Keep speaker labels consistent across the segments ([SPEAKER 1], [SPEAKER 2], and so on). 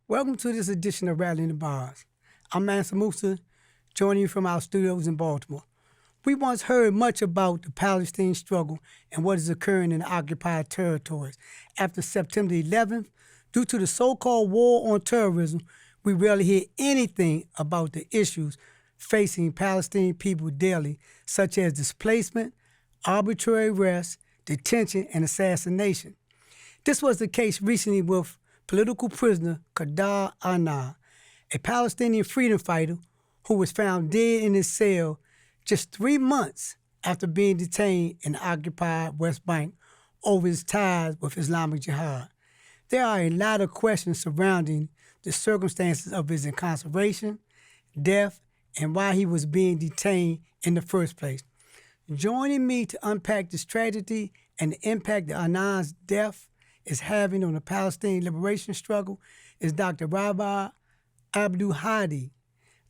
[SPEAKER 1] Welcome to this edition of Rattling the Bars. I'm Mansa Musa, joining you from our studios in Baltimore. We once heard much about the Palestinian struggle and what is occurring in the occupied territories. After September 11th, due to the so-called war on terrorism, we rarely hear anything about the issues facing Palestinian people daily, such as displacement, arbitrary arrest, detention, and assassination. This was the case recently with political prisoner Khader Adnan, a Palestinian freedom fighter who was found dead in his cell just 3 months after being detained in the occupied West Bank over his ties with Islamic Jihad. There are a lot of questions surrounding the circumstances of his incarceration, death, and why he was being detained in the first place. Joining me to unpack this tragedy and the impact that Adnan's death is having on the Palestinian liberation struggle is Dr. Rabab Abdulhadi.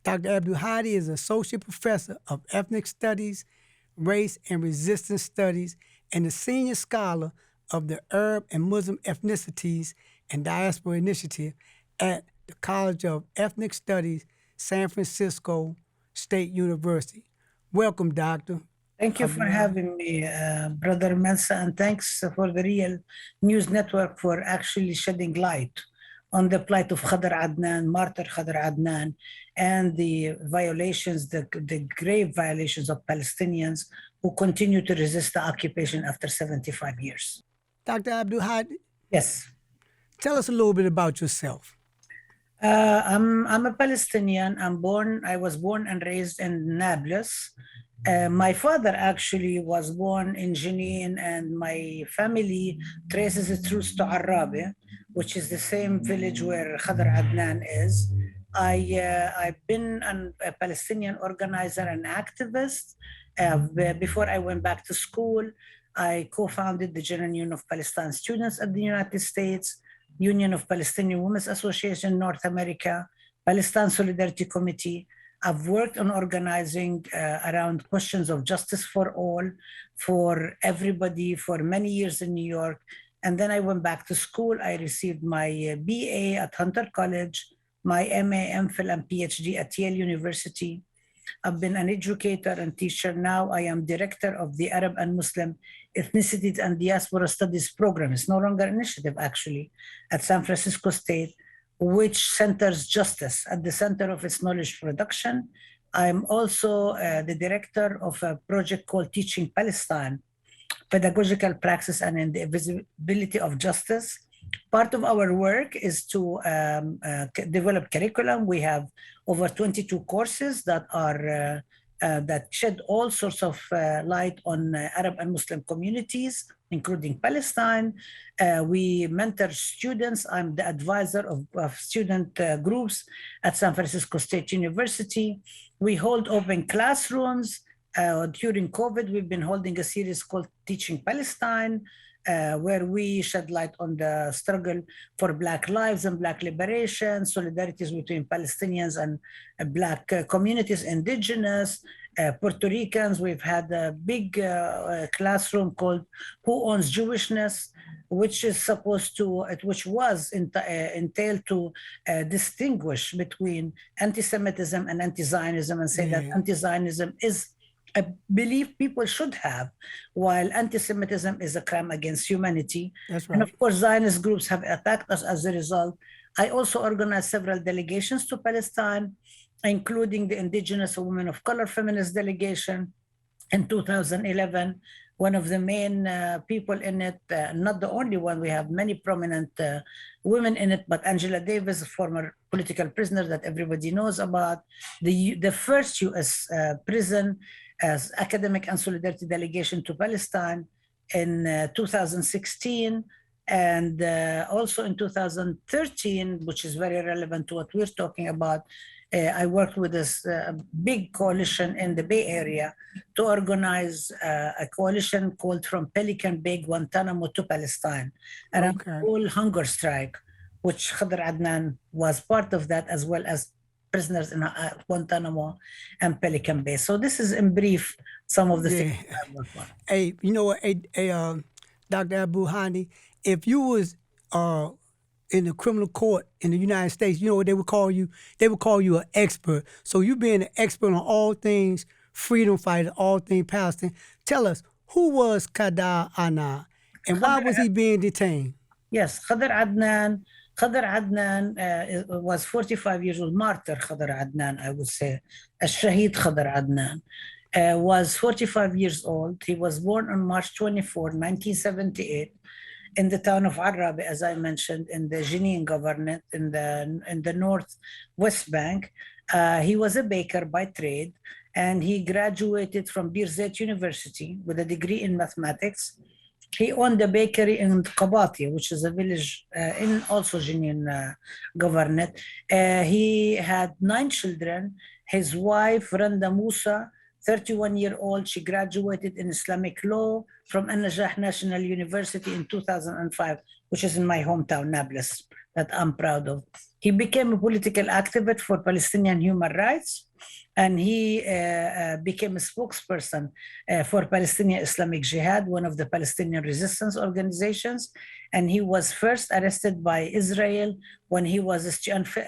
[SPEAKER 1] Dr. Abdulhadi is Associate Professor of Ethnic Studies, Race and Resistance Studies, and the Senior Scholar of the Arab and Muslim Ethnicities and Diaspora Initiative at the College of Ethnic Studies, San Francisco State University. Welcome, Doctor.
[SPEAKER 2] Thank you for having me, Brother Mensa, and thanks for the Real News Network for actually shedding light on the plight of Khader Adnan, martyr Khader Adnan, and the violations, the grave violations of Palestinians who continue to resist the occupation after 75 years.
[SPEAKER 1] Dr. Abdulhadi?
[SPEAKER 2] Yes.
[SPEAKER 1] Tell us a little bit about yourself.
[SPEAKER 2] I'm a Palestinian. I was born and raised in Nablus. My father actually was born in Jenin, and my family traces its roots to Arabi, which is the same village where Khader Adnan is. I've been a Palestinian organizer and activist. Before I went back to school, I co-founded the General Union of Palestine Students at the United States, Union of Palestinian Women's Association North America, Palestine Solidarity Committee. I've worked on organizing around questions of justice for all, for everybody, for many years in New York. And then I went back to school. I received my BA at Hunter College, my MA, MPhil, and PhD at Yale University. I've been an educator and teacher. Now I am director of the Arab and Muslim Ethnicities and Diaspora Studies program. It's no longer an initiative, actually, at San Francisco State, which centers justice at the center of its knowledge production. I'm also the director of a project called Teaching Palestine, Pedagogical Praxis and Invisibility of Justice. Part of our work is to develop curriculum. We have over 22 courses that are that shed all sorts of light on Arab and Muslim communities, including Palestine. We mentor students. I'm the advisor of student groups at San Francisco State University. We hold open classrooms. During COVID, we've been holding a series called Teaching Palestine, where we shed light on the struggle for Black lives and Black liberation, solidarities between Palestinians and Black communities, indigenous, Puerto Ricans. We've had a big classroom called Who Owns Jewishness, which is supposed to, which was entailed to distinguish between anti-Semitism and anti-Zionism and say that anti-Zionism is a belief people should have, while anti-Semitism is a crime against humanity.
[SPEAKER 1] That's right.
[SPEAKER 2] And of course, Zionist groups have attacked us as a result. I also organized several delegations to Palestine, including the Indigenous Women of Color Feminist Delegation in 2011. One of the main people in it, not the only one, we have many prominent women in it, but Angela Davis, a former political prisoner that everybody knows about, the first US prison as academic and solidarity delegation to Palestine in 2016. And also in 2013, which is very relevant to what we're talking about, I worked with this big coalition in the Bay Area to organize a coalition called From Pelican Bay, Guantanamo to Palestine, and a whole hunger strike, which Khader Adnan was part of that, as well as prisoners in Guantanamo and Pelican Bay. So this is in brief some of the things
[SPEAKER 1] Yeah.
[SPEAKER 2] I work on.
[SPEAKER 1] Hey, you know what? Dr. Abdulhadi, if you was uh, in the criminal court in the United States, you know what they would call you? They would call you an expert. So you being an expert on all things freedom fighter, all things Palestine. Tell us, who was Khader Adnan and why was he being detained?
[SPEAKER 2] Yes, Khader Adnan. Khader Adnan was 45 years old. Martyr Khader Adnan, I would say. Shaheed Khader Adnan was 45 years old. He was born on March 24, 1978, in the town of Arab, as I mentioned, in the Jenin Governorate in the North West Bank. He was a baker by trade, and he graduated from Birzeit University with a degree in mathematics. He owned a bakery in Qabati, which is a village in also Jenin Governorate. He had 9 children. His wife, Randa Musa, 31-year-old, she graduated in Islamic law from An-Najah National University in 2005, which is in my hometown, Nablus, that I'm proud of. He became a political activist for Palestinian human rights, and he became a spokesperson for Palestinian Islamic Jihad, one of the Palestinian resistance organizations. And he was first arrested by Israel when he was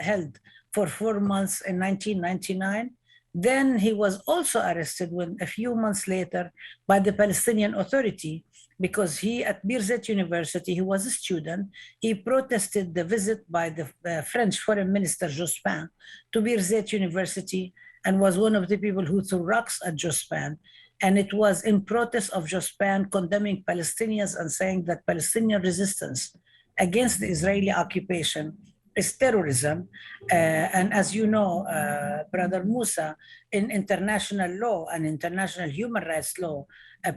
[SPEAKER 2] held for 4 months in 1999. Then he was also arrested a few months later by the Palestinian Authority because he, at Birzeit University, he was a student. He protested the visit by the French Foreign Minister Jospin to Birzeit University and was one of the people who threw rocks at Jospin. And it was in protest of Jospin condemning Palestinians and saying that Palestinian resistance against the Israeli occupation is terrorism. And as you know, Brother Musa, in international law and international human rights law,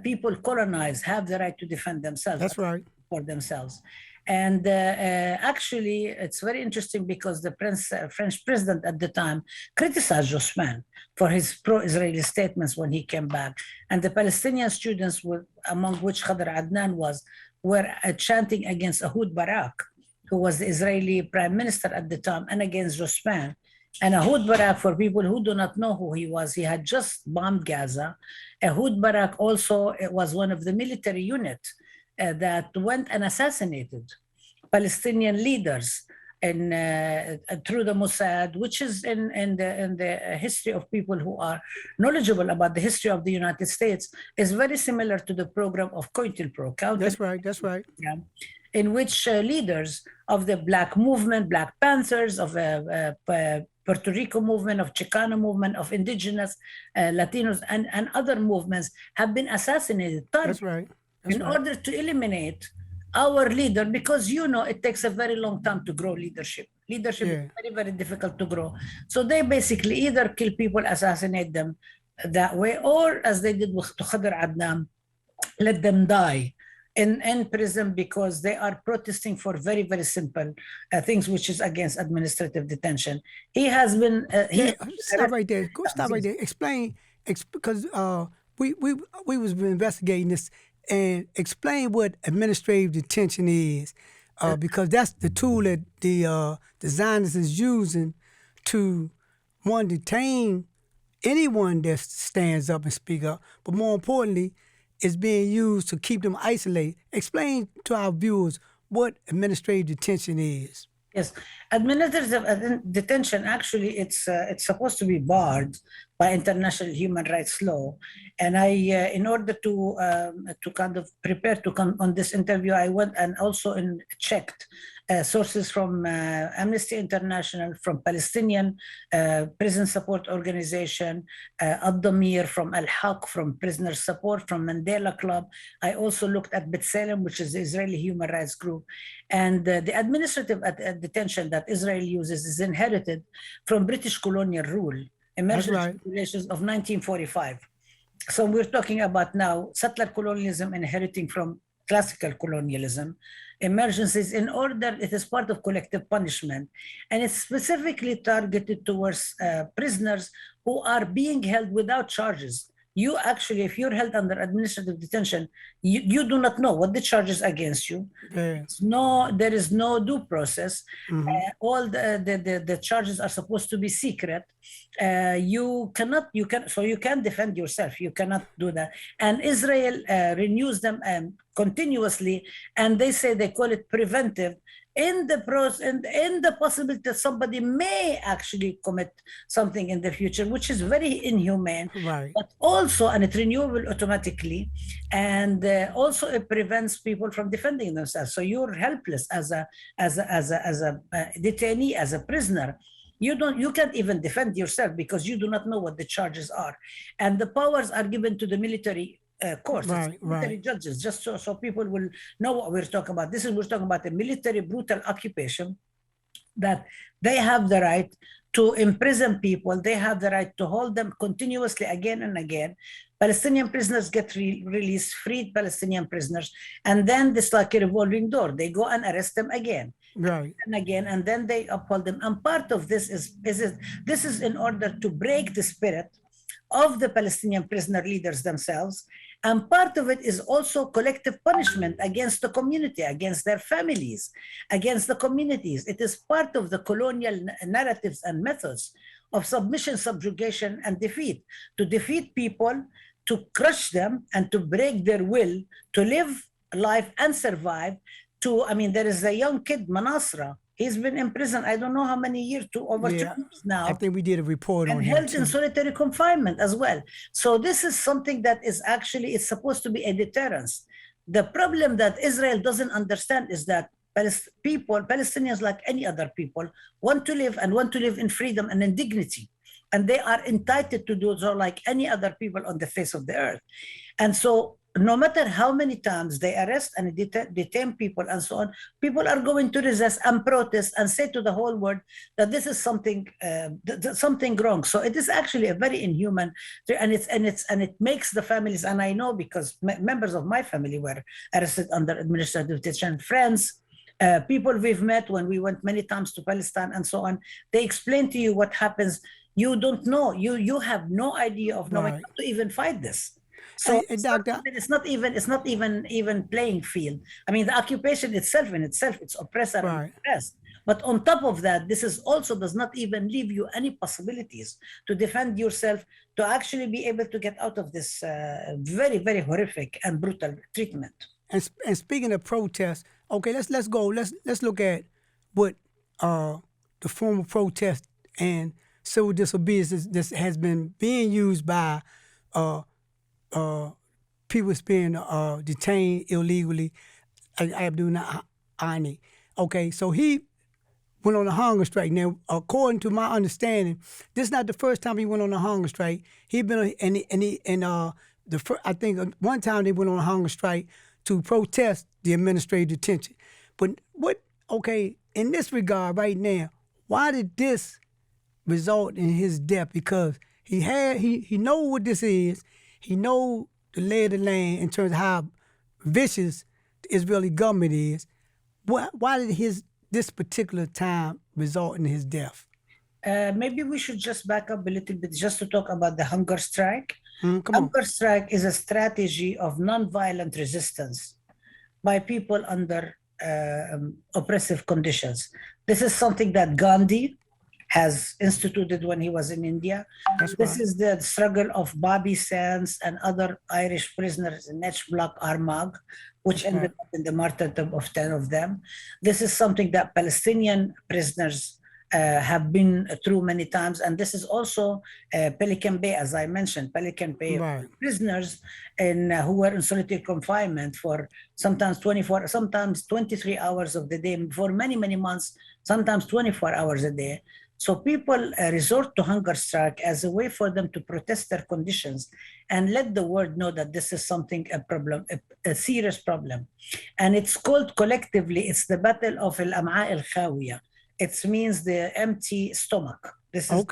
[SPEAKER 2] people colonized have the right to defend themselves.
[SPEAKER 1] That's right.
[SPEAKER 2] For themselves. And actually, it's very interesting because the French president at the time criticized Jospin for his pro-Israeli statements when he came back. And the Palestinian students, among which Khader Adnan was, were chanting against Ehud Barak, who was the Israeli prime minister at the time, and against Jospin. And Ehud Barak, for people who do not know who he was, he had just bombed Gaza. Ehud Barak also was one of the military units that went and assassinated Palestinian leaders through the Mossad, which is in the history of people who are knowledgeable about the history of the United States, is very similar to the program of COINTELPRO.
[SPEAKER 1] That's right, that's right.
[SPEAKER 2] Yeah, in which leaders of the Black movement, Black Panthers, of Puerto Rico movement, of Chicano movement, of indigenous Latinos, and other movements have been assassinated.
[SPEAKER 1] That's right.
[SPEAKER 2] In order to eliminate our leader, because it takes a very long time to grow leadership. Leadership is very, very difficult to grow. So they basically either kill people, assassinate them that way, or as they did with Khader Adnan, let them die in prison because they are protesting for very, very simple things, which is against administrative detention. He has been...
[SPEAKER 1] stop right there. Stop right there. Explain, because we was investigating this, and explain what administrative detention is, because that's the tool that the Zionists is using to, one, detain anyone that stands up and speak up, but more importantly, it's being used to keep them isolated. Explain to our viewers what administrative detention is.
[SPEAKER 2] Yes, administrative detention, actually, it's supposed to be barred by international human rights law. And I, in order to kind of prepare to come on this interview, I went and also checked sources from Amnesty International, from Palestinian Prison Support Organization, Ad-Damir, from Al-Haq, from Prisoner Support, from Mandela Club. I also looked at B'Tselem, which is the Israeli human rights group. And the administrative detention that Israel uses is inherited from British colonial rule, emergency regulations of 1945. So we're talking about now settler colonialism inheriting from classical colonialism. Emergencies, in order, it is part of collective punishment, and it's specifically targeted towards prisoners who are being held without charges, you actually, if you're held under administrative detention, you do not know what the charges against you.
[SPEAKER 1] Yeah.
[SPEAKER 2] There is no due process. All the charges are supposed to be secret. You can defend yourself. You cannot do that. And Israel renews them continuously, and they say they call it preventive. In the possibility that somebody may actually commit something in the future, which is very inhumane,
[SPEAKER 1] Right.
[SPEAKER 2] but also, and it's renewable automatically, and also it prevents people from defending themselves. So you're helpless as a detainee, as a prisoner. You can't even defend yourself because you do not know what the charges are, and the powers are given to the military courts, military judges, just so people will know what we're talking about. We're talking about a military brutal occupation that they have the right to imprison people. They have the right to hold them continuously again and again. Palestinian prisoners get released, freed Palestinian prisoners, and then this like a revolving door. They go and arrest them again.
[SPEAKER 1] Right.
[SPEAKER 2] And again, and then they uphold them. And part of this is in order to break the spirit of the Palestinian prisoner leaders themselves. And part of it is also collective punishment against the community, against their families, against the communities. It is part of the colonial narratives and methods of submission, subjugation, and defeat. To defeat people, to crush them, and to break their will to live life and survive. There is a young kid, Manasra. He's been in prison, I don't know how many years, over 2 years now.
[SPEAKER 1] I think we did a report on him.
[SPEAKER 2] And held in solitary confinement as well. So this is something that is actually, it's supposed to be a deterrence. The problem that Israel doesn't understand is that Palestinians, like any other people, want to live in freedom and in dignity. And they are entitled to do so like any other people on the face of the earth. And so no matter how many times they arrest and detain people and so on, people are going to resist and protest and say to the whole world that this is something wrong. So it is actually a very inhuman, and it makes the families, and I know because members of my family were arrested under administrative detention, friends, people we've met when we went many times to Palestine and so on. They explain to you what happens. You don't know. You have no idea of knowing how to even fight this. So it's not even playing field. I mean, the occupation itself, it's oppressor and oppressed. But on top of that, this is also does not even leave you any possibilities to defend yourself, to actually be able to get out of this very, very horrific and brutal treatment.
[SPEAKER 1] And speaking of protests, okay, let's go. Let's look at what the form of protest and civil disobedience this has been being used by people being detained illegally. Adnani. Okay, so he went on a hunger strike. Now, according to my understanding, this is not the first time he went on a hunger strike. He been I think one time they went on a hunger strike to protest the administrative detention. But in this regard right now, why did this result in his death? Because he know what this is. He know the lay of the land in terms of how vicious the Israeli government is. Why did this particular time result in his death?
[SPEAKER 2] Maybe we should just back up a little bit just to talk about the hunger strike. Hunger strike is a strategy of non-violent resistance by people under oppressive conditions. This is something that Gandhi has instituted when he was in India. This is the struggle of Bobby Sands and other Irish prisoners in H Block Armagh, which ended up in the martyrdom of 10 of them. This is something that Palestinian prisoners have been through many times. And this is also Pelican Bay, as I mentioned, Pelican Bay prisoners who were in solitary confinement for sometimes 24, sometimes 23 hours of the day, for many, many months, sometimes 24 hours a day. So people resort to hunger strike as a way for them to protest their conditions and let the world know that this is a serious problem. And it's called collectively, it's the battle of al-am'a al-khawiya. It means the empty stomach. This is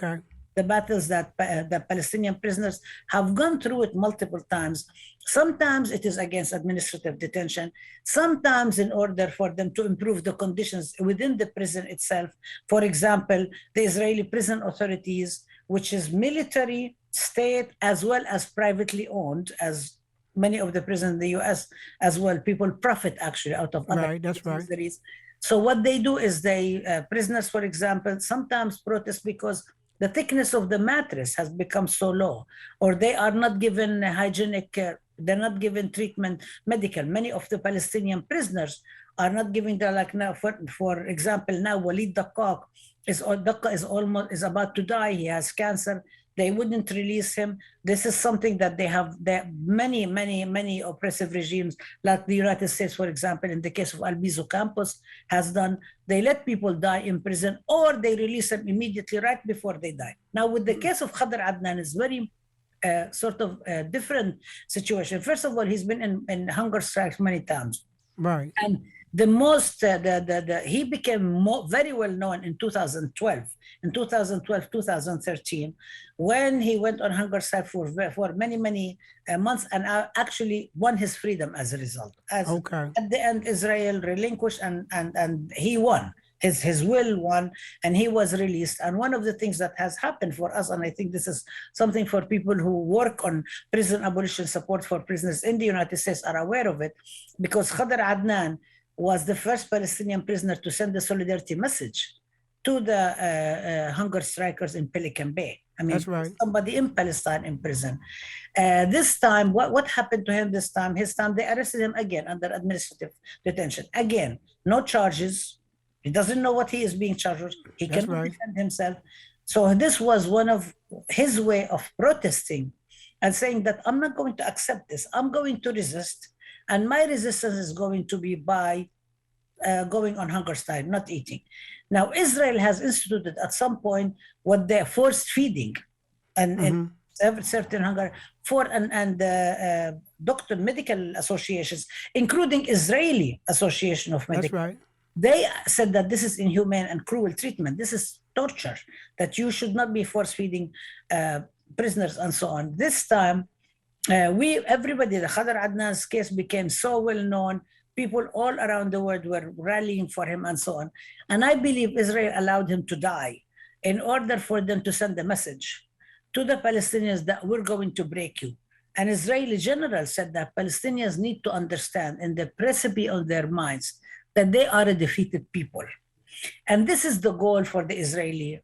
[SPEAKER 2] the battles that the Palestinian prisoners have gone through it multiple times. Sometimes it is against administrative detention, sometimes in order for them to improve the conditions within the prison itself. For example, the Israeli prison authorities, which is military state as well as privately owned, as many of the prisons in the US as well. People profit actually out of other
[SPEAKER 1] Right, that's right.
[SPEAKER 2] miseries. So what they do is prisoners, for example, sometimes protest because the thickness of the mattress has become so low, or they are not given hygienic care, they're not given treatment, medical. Many of the Palestinian prisoners are not giving the, like now, for example, now Walid Daqqaq is about to die. He has cancer. They wouldn't release him. This is something that they have many oppressive regimes, like the United States, for example, in the case of Albizu Campus, has done. They let people die in prison, or they release them immediately right before they die. Now, with the case of Khader Adnan, is very sort of different situation. First of all, he's been in hunger strikes many times.
[SPEAKER 1] Right.
[SPEAKER 2] And the most, he became very well known in 2012, 2013, when he went on hunger strike for many months, and actually won his freedom as a result.
[SPEAKER 1] Okay.
[SPEAKER 2] At the end, Israel relinquished, and he won. His will won, and he was released. And one of the things that has happened for us, and I think this is something for people who work on prison abolition support for prisoners in the United States are aware of it, because Khader Adnan was the first Palestinian prisoner to send a solidarity message to the hunger strikers in Pelican Bay. I mean,
[SPEAKER 1] that's right.
[SPEAKER 2] Somebody in Palestine in prison. This time, what happened to him this time? His time, they arrested him again under administrative detention. Again, no charges. He doesn't know what he is being charged with. He cannot defend himself. So this was one of his way of protesting and saying that I'm not going to accept this. I'm going to resist. And my resistance is going to be by going on hunger strike, not eating. Now, Israel has instituted at some point what they're forced feeding and certain hunger for doctor medical associations, including Israeli Association of Medical.
[SPEAKER 1] That's right.
[SPEAKER 2] They said that this is inhumane and cruel treatment. This is torture, that you should not be force feeding prisoners and so on. This time, everybody, the Khader Adnan's case became so well known. People all around the world were rallying for him and so on. And I believe Israel allowed him to die in order for them to send a message to the Palestinians that we're going to break you. An Israeli general said that Palestinians need to understand in the precipice of their minds that they are a defeated people. And this is the goal for the Israeli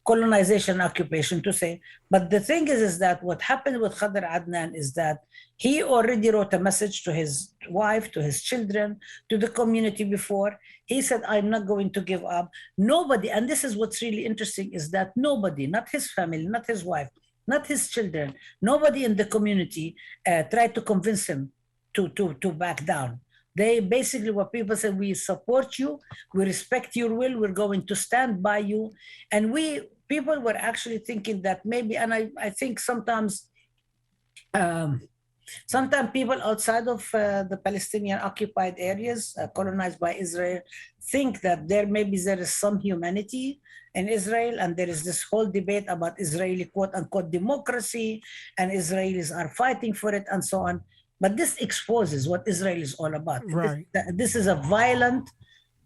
[SPEAKER 2] colonization occupation to say. But the thing is that what happened with Khader Adnan is that he already wrote a message to his wife, to his children, to the community before. He said, I'm not going to give up. Nobody, and this is what's really interesting, is that nobody, not his family, not his wife, not his children, nobody in the community tried to convince him to back down. They basically, what people say, we support you, we respect your will, we're going to stand by you. And people were actually thinking that maybe, and I think sometimes people outside of the Palestinian occupied areas colonized by Israel think that there is some humanity in Israel, and there is this whole debate about Israeli quote unquote democracy, and Israelis are fighting for it and so on. But this exposes what Israel is all about.
[SPEAKER 1] Right.
[SPEAKER 2] This is a violent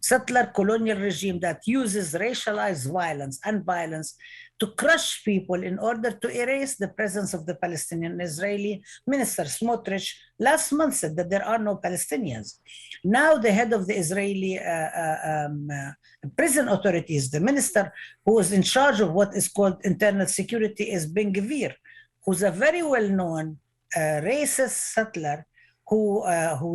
[SPEAKER 2] settler colonial regime that uses racialized violence and violence to crush people in order to erase the presence of the Palestinian. Israeli minister Smotrich last month said that there are no Palestinians. Now the head of the Israeli prison authorities, the minister who is in charge of what is called internal security, is Ben Gvir, who's a very well-known racist settler who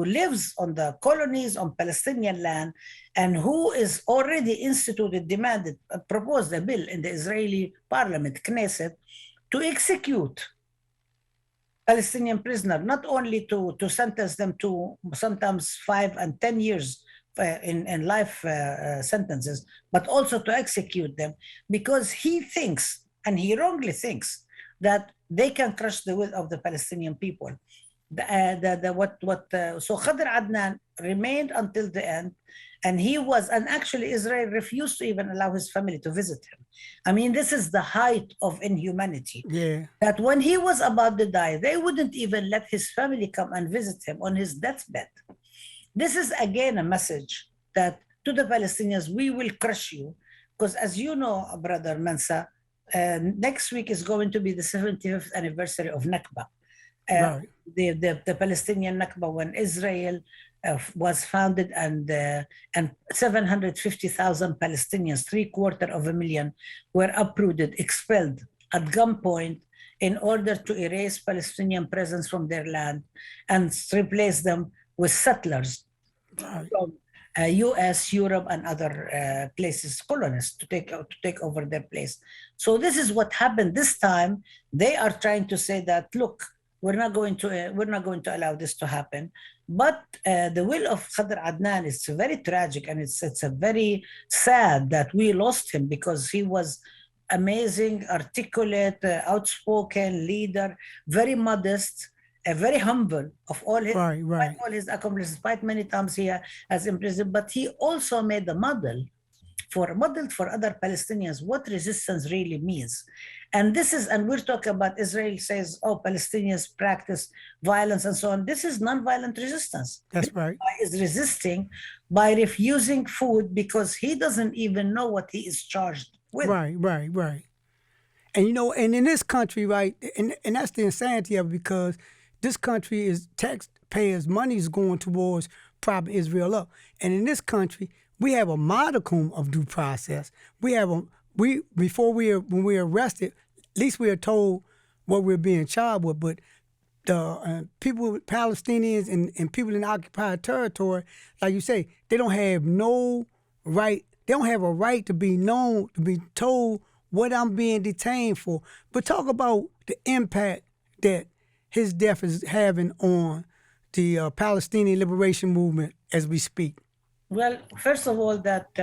[SPEAKER 2] lives on the colonies on Palestinian land, and who is already proposed a bill in the Israeli parliament, Knesset, to execute Palestinian prisoners, not only to sentence them to sometimes 5 and 10 years in life sentences, but also to execute them, because he thinks, and he wrongly thinks, that they can crush the will of the Palestinian people. So Khader Adnan remained until the end, and actually Israel refused to even allow his family to visit him. I mean, this is the height of inhumanity.
[SPEAKER 1] Yeah.
[SPEAKER 2] That when he was about to die, they wouldn't even let his family come and visit him on his deathbed. This is again a message that to the Palestinians, we will crush you, because as you know, Brother Mensa, next week is going to be the 75th anniversary of Nakba.
[SPEAKER 1] Right.
[SPEAKER 2] The Palestinian Nakba, when Israel was founded, and 750,000 Palestinians, 750,000, were uprooted, expelled at gunpoint in order to erase Palestinian presence from their land and replace them with settlers from US, Europe, and other places, colonists, to take over their place. So this is what happened this time. They are trying to say that, look, we're not going to allow this to happen. But the will of Khader Adnan is very tragic, and it's a very sad that we lost him, because he was amazing, articulate, outspoken leader, very modest, very humble of all his, all his accomplishments, despite many times he has imprisoned. But he also made a model for other Palestinians what resistance really means. And this is, and we're talking about, Israel says, oh, Palestinians practice violence and so on. This is nonviolent resistance.
[SPEAKER 1] That's right.
[SPEAKER 2] Is resisting by refusing food because he doesn't even know what he is charged with.
[SPEAKER 1] Right. And you know, and in this country, right, and that's the insanity of it, because this country is taxpayers' money is going towards propping Israel up. And in this country, we have a modicum of due process. When we're arrested, at least we are told what we're being charged with. But the people, Palestinians and people in occupied territory, like you say, they don't have no right. They don't have a right to be known, to be told what I'm being detained for. But talk about the impact that his death is having on the Palestinian liberation movement as we speak.
[SPEAKER 2] Well, first of all, that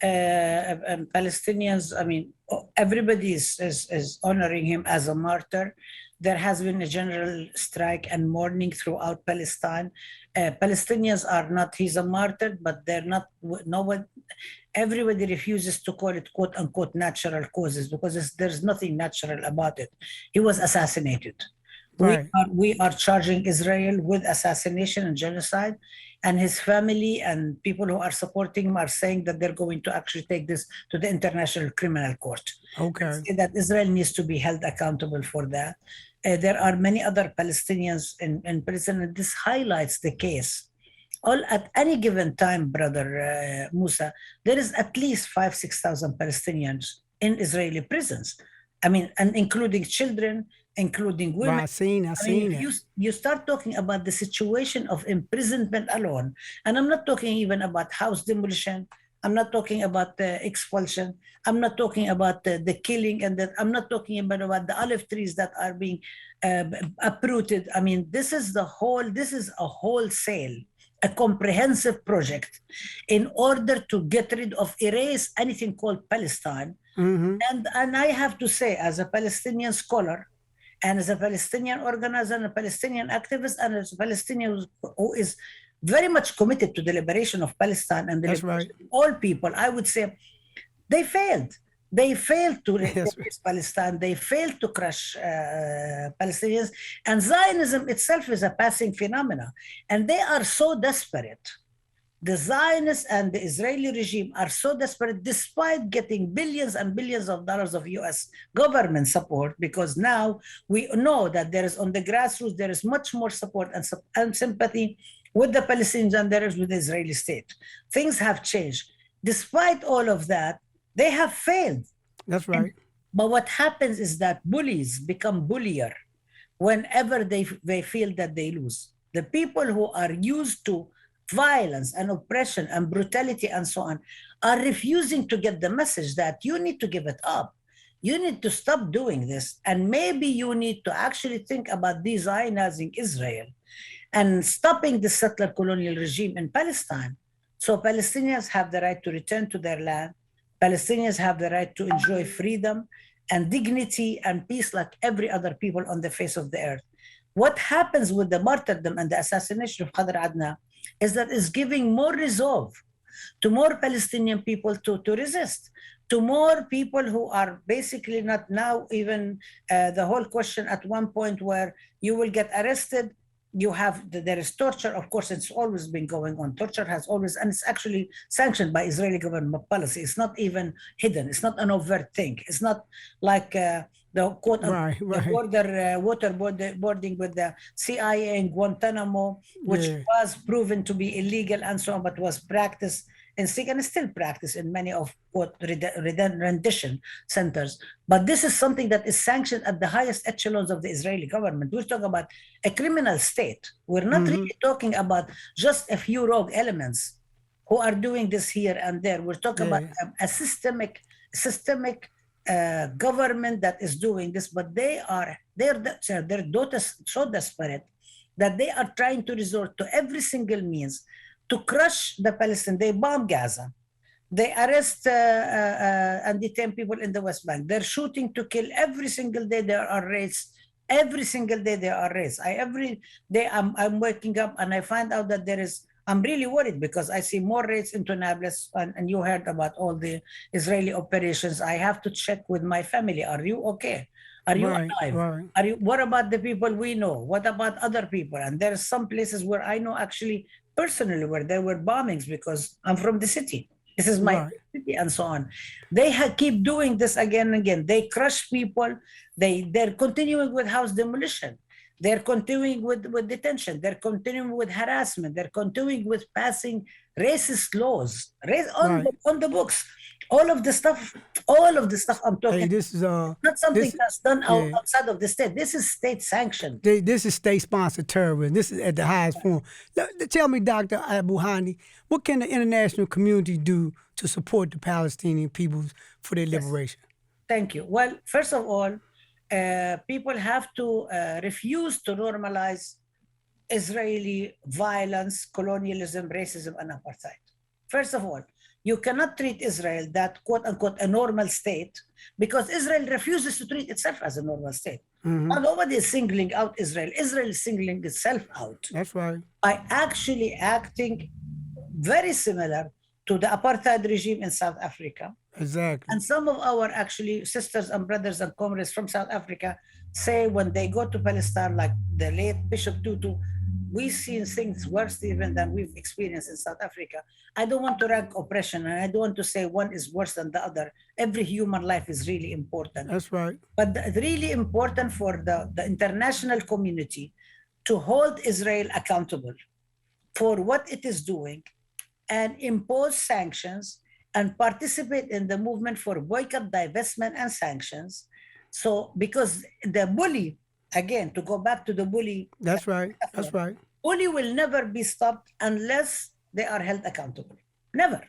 [SPEAKER 2] Palestinians, I mean, everybody is honoring him as a martyr. There has been a general strike and mourning throughout Palestine. Palestinians are not, he's a martyr, but they're not, no one, everybody refuses to call it quote unquote natural causes, because there's nothing natural about it. He was assassinated.
[SPEAKER 1] Right.
[SPEAKER 2] We are charging Israel with assassination and genocide, and his family and people who are supporting him are saying that they're going to actually take this to the International Criminal Court.
[SPEAKER 1] Okay.
[SPEAKER 2] That Israel needs to be held accountable for that. There are many other Palestinians in prison, and this highlights the case. At any given time, Brother Musa, there is at least 5,000-6,000 Palestinians in Israeli prisons. I mean, and including children, including women.
[SPEAKER 1] Well, I've seen it.
[SPEAKER 2] You start talking about the situation of imprisonment alone, and I'm not talking even about house demolition. I'm not talking about the expulsion. I'm not talking about the killing, and I'm not talking about the olive trees that are being uprooted. I mean, this is a wholesale, a comprehensive project in order to get rid of, erase anything called Palestine.
[SPEAKER 1] Mm-hmm.
[SPEAKER 2] And I have to say, as a Palestinian scholar, and as a Palestinian organizer, and a Palestinian activist, and as a Palestinian who is very much committed to the liberation of Palestine and the liberation of all people, I would say they failed. They failed to replace Palestine. They failed to crush Palestinians. And Zionism itself is a passing phenomena. And they are so desperate. The Zionists and the Israeli regime are so desperate, despite getting billions and billions of dollars of US government support, because now we know that there is, on the grassroots, there is much more support and sympathy with the Palestinians than there is with the Israeli state. Things have changed. Despite all of that, they have failed.
[SPEAKER 1] That's right.
[SPEAKER 2] But what happens is that bullies become bullier whenever they feel that they lose. The people who are used to violence and oppression and brutality and so on are refusing to get the message that you need to give it up. You need to stop doing this. And maybe you need to actually think about de-Zionizing Israel and stopping the settler colonial regime in Palestine. So Palestinians have the right to return to their land. Palestinians have the right to enjoy freedom and dignity and peace like every other people on the face of the earth. What happens with the martyrdom and the assassination of Khader Adnan is that it's giving more resolve to more Palestinian people to resist, to more people who are basically not now even the whole question at one point where you will get arrested, You have, there is torture, of course, it's always been going on. Torture has always, and it's actually sanctioned by Israeli government policy. It's not even hidden. It's not an overt thing. It's not like the quote
[SPEAKER 1] Right,
[SPEAKER 2] the
[SPEAKER 1] right.
[SPEAKER 2] border waterboarding with the CIA in Guantanamo, which
[SPEAKER 1] Yeah.
[SPEAKER 2] was proven to be illegal and so on, but was practiced and still practiced in many of quote rendition centers. But this is something that is sanctioned at the highest echelons of the Israeli government. We're talking about a criminal state. We're not really talking about just a few rogue elements who are doing this here and there. We're talking about a systemic government that is doing this, but they're so desperate that they are trying to resort to every single means to crush the Palestinians. They bomb Gaza. They arrest and detain people in the West Bank. They're shooting to kill every single day. There are raids. Every single day there are raids. Every day I'm waking up and I find out that I'm really worried because I see more raids into Nablus, and you heard about all the Israeli operations. I have to check with my family. Are you okay? Are you alive?
[SPEAKER 1] Right.
[SPEAKER 2] What about the people we know? What about other people? And there are some places where I know actually personally where there were bombings because I'm from the city. This is my city and so on. They keep doing this again and again. They crush people. They're continuing with house demolition. They're continuing with detention. They're continuing with harassment. They're continuing with passing racist laws on the books. All of the stuff I'm talking.
[SPEAKER 1] Hey, this is
[SPEAKER 2] not something that's done outside of the state. This is state sanctioned.
[SPEAKER 1] This is state-sponsored terrorism. This is at the highest form. Tell me, Dr. Abdulhadi, what can the international community do to support the Palestinian peoples for their liberation?
[SPEAKER 2] Thank you. Well, first of all, people have to refuse to normalize Israeli violence, colonialism, racism, and apartheid. First of all, you cannot treat Israel that quote unquote a normal state because Israel refuses to treat itself as a normal state. Nobody is singling out Israel. Israel is singling itself out.
[SPEAKER 1] That's right.
[SPEAKER 2] By actually acting very similar to the apartheid regime in South Africa.
[SPEAKER 1] Exactly.
[SPEAKER 2] And some of our actually sisters and brothers and comrades from South Africa say when they go to Palestine, like the late Bishop Tutu, we've seen things worse even than we've experienced in South Africa. I don't want to rank oppression, and I don't want to say one is worse than the other. Every human life is really important.
[SPEAKER 1] That's right.
[SPEAKER 2] But it's really important for the international community to hold Israel accountable for what it is doing and impose sanctions and participate in the movement for boycott, divestment, and sanctions. So, because the bully, again, to go back to the bully.
[SPEAKER 1] That's right. That's right.
[SPEAKER 2] Bully will never be stopped unless they are held accountable. Never.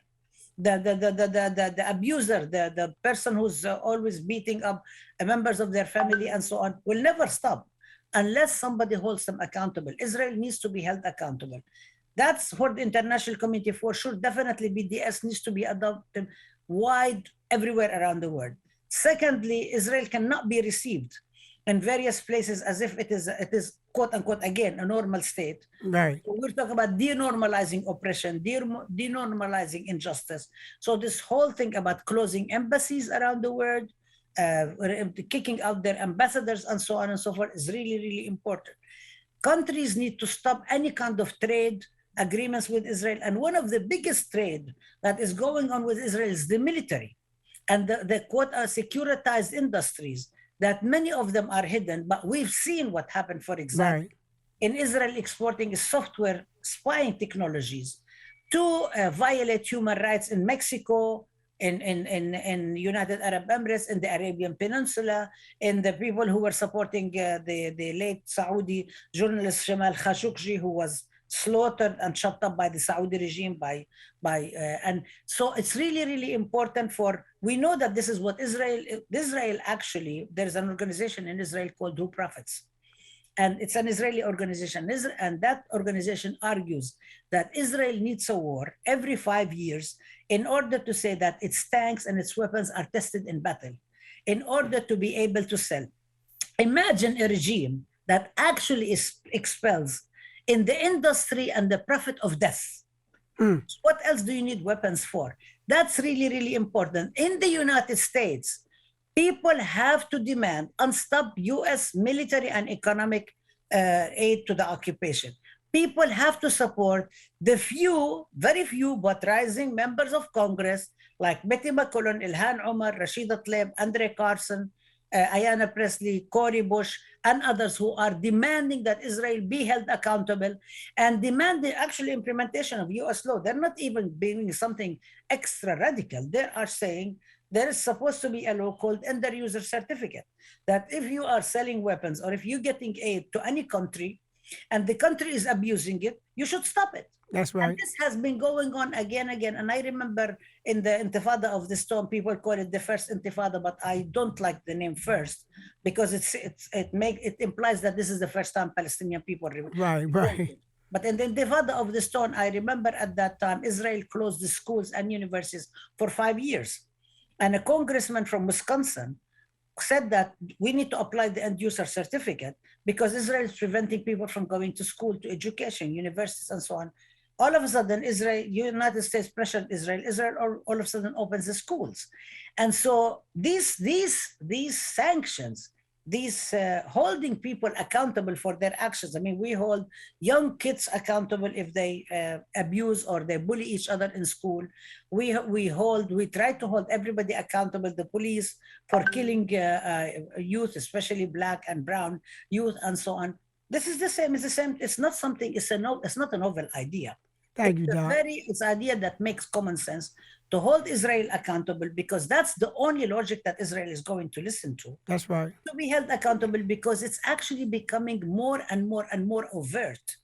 [SPEAKER 2] The abuser, the person who's always beating up members of their family and so on will never stop unless somebody holds them accountable. Israel needs to be held accountable. That's for the international community for sure. Definitely BDS needs to be adopted wide everywhere around the world. Secondly, Israel cannot be received in various places as if it is quote unquote again a normal state.
[SPEAKER 1] Right.
[SPEAKER 2] So we're talking about denormalizing oppression, denormalizing injustice. So this whole thing about closing embassies around the world, kicking out their ambassadors and so on and so forth is really, really important. Countries need to stop any kind of trade agreements with Israel. And one of the biggest trade that is going on with Israel is the military and the quote securitized industries that many of them are hidden. But we've seen what happened, for example, in Israel exporting software spying technologies to violate human rights in Mexico, in United Arab Emirates, in the Arabian Peninsula, in the people who were supporting the late Saudi journalist Jamal Khashoggi, who was slaughtered and chopped up by the Saudi regime and so it's really, really important we know that this is what Israel actually, there's an organization in Israel called Who Profits. And it's an Israeli organization. And that organization argues that Israel needs a war every 5 years in order to say that its tanks and its weapons are tested in battle, in order to be able to sell. Imagine a regime that actually expels in the industry and the profit of death. What else do you need weapons for? That's really, really important. In the United States, people have to demand and stop US military and economic aid to the occupation. People have to support the few, very few, but rising members of Congress like Betty McCollum, Ilhan Omar, Rashida Tlaib, Andre Carson, Ayanna Pressley, Cory Bush, and others who are demanding that Israel be held accountable and demand the actual implementation of US law. They're not even being something extra radical. They are saying there is supposed to be a law called end user certificate, that if you are selling weapons or if you're getting aid to any country and the country is abusing it, you should stop it.
[SPEAKER 1] That's right.
[SPEAKER 2] And this has been going on again. And I remember in the Intifada of the Storm, people call it the first Intifada, but I don't like the name first because it implies that this is the first time Palestinian people.
[SPEAKER 1] Right.
[SPEAKER 2] But in the Intifada of the Stone, I remember at that time, Israel closed the schools and universities for 5 years. And a congressman from Wisconsin said that we need to apply the end user certificate because Israel is preventing people from going to school, to education, universities, and so on. All of a sudden, United States pressured Israel. Israel all of a sudden opens the schools. And so these sanctions, holding people accountable for their actions. I mean, we hold young kids accountable if they abuse or they bully each other in school. We try to hold everybody accountable, the police for killing youth, especially black and brown youth, and so on. This is the same. It's the same. It's not something. It's not a novel idea.
[SPEAKER 1] Thank you, Doc.
[SPEAKER 2] It's an idea that makes common sense to hold Israel accountable because that's the only logic that Israel is going to listen to.
[SPEAKER 1] That's right.
[SPEAKER 2] To be held accountable because it's actually becoming more and more and more overt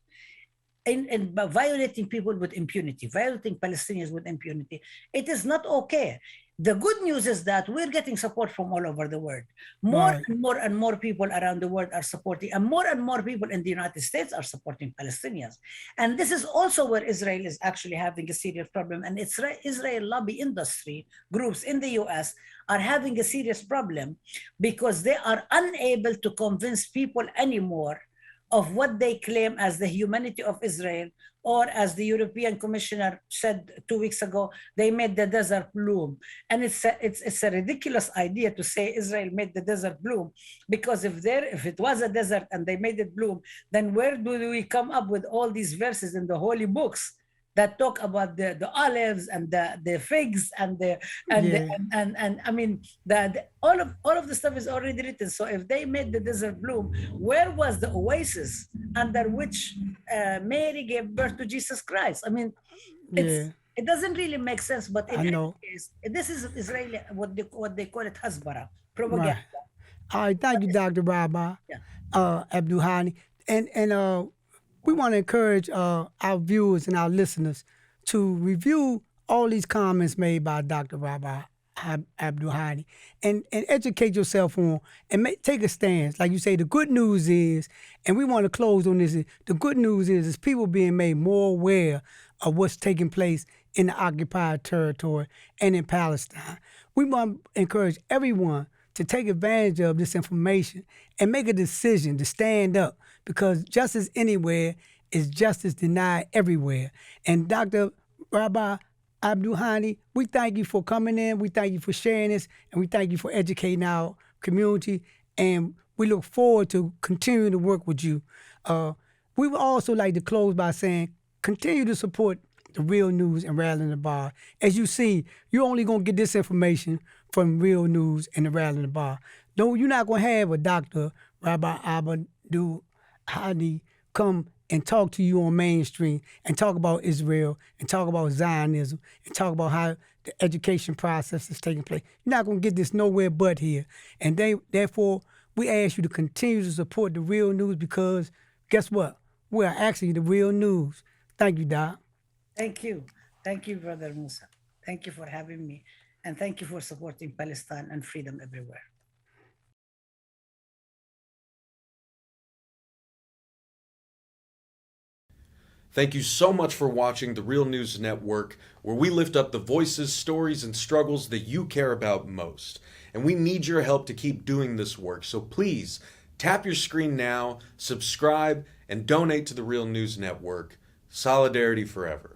[SPEAKER 2] in violating people with impunity, violating Palestinians with impunity. It is not okay. The good news is that we're getting support from all over the world. More and more people around the world are supporting, and more people in the United States are supporting Palestinians. And this is also where Israel is actually having a serious problem. And Israel lobby industry groups in the US are having a serious problem because they are unable to convince people anymore of what they claim as the humanity of Israel, or as the European Commissioner said 2 weeks ago, they made the desert bloom. And it's a ridiculous idea to say Israel made the desert bloom, because if it was a desert and they made it bloom, then where do we come up with all these verses in the holy books that talk about the olives and the figs and I mean all of the stuff is already written. So if they made the desert bloom, where was the oasis under which Mary gave birth to Jesus Christ? I mean, it doesn't really make sense. But in any case, this is Israeli what they call it hasbara, propaganda.
[SPEAKER 1] Right. All right, thank you, Dr. Rabab Abdulhadi, and we want to encourage our viewers and our listeners to review all these comments made by Dr. Rabab Abdulhadi and educate yourself on and take a stance. Like you say, the good news is, and we want to close on this, the good news is people being made more aware of what's taking place in the occupied territory and in Palestine. We want to encourage everyone to take advantage of this information and make a decision to stand up, because justice anywhere is justice denied everywhere. And Dr. Rabab Abdulhadi, we thank you for coming in, we thank you for sharing this, and we thank you for educating our community, and we look forward to continuing to work with you. We would also like to close by saying, continue to support the Real News and Rattling the Bars. As you see, you're only going to get this information from Real News and the Rattling the Bars. No, you're not going to have a Dr. Rabab Abdulhadi come and talk to you on mainstream and talk about Israel and talk about Zionism and talk about how the education process is taking place. You're not going to get this nowhere but here. And therefore, we ask you to continue to support the Real News, because guess what? We are actually the Real News. Thank you, Doc.
[SPEAKER 2] Thank you. Thank you, Brother Musa. Thank you for having me. And thank you for supporting Palestine and freedom everywhere.
[SPEAKER 3] Thank you so much for watching the Real News Network, where we lift up the voices, stories, and struggles that you care about most. And we need your help to keep doing this work. So please tap your screen now, subscribe, and donate to the Real News Network. Solidarity forever.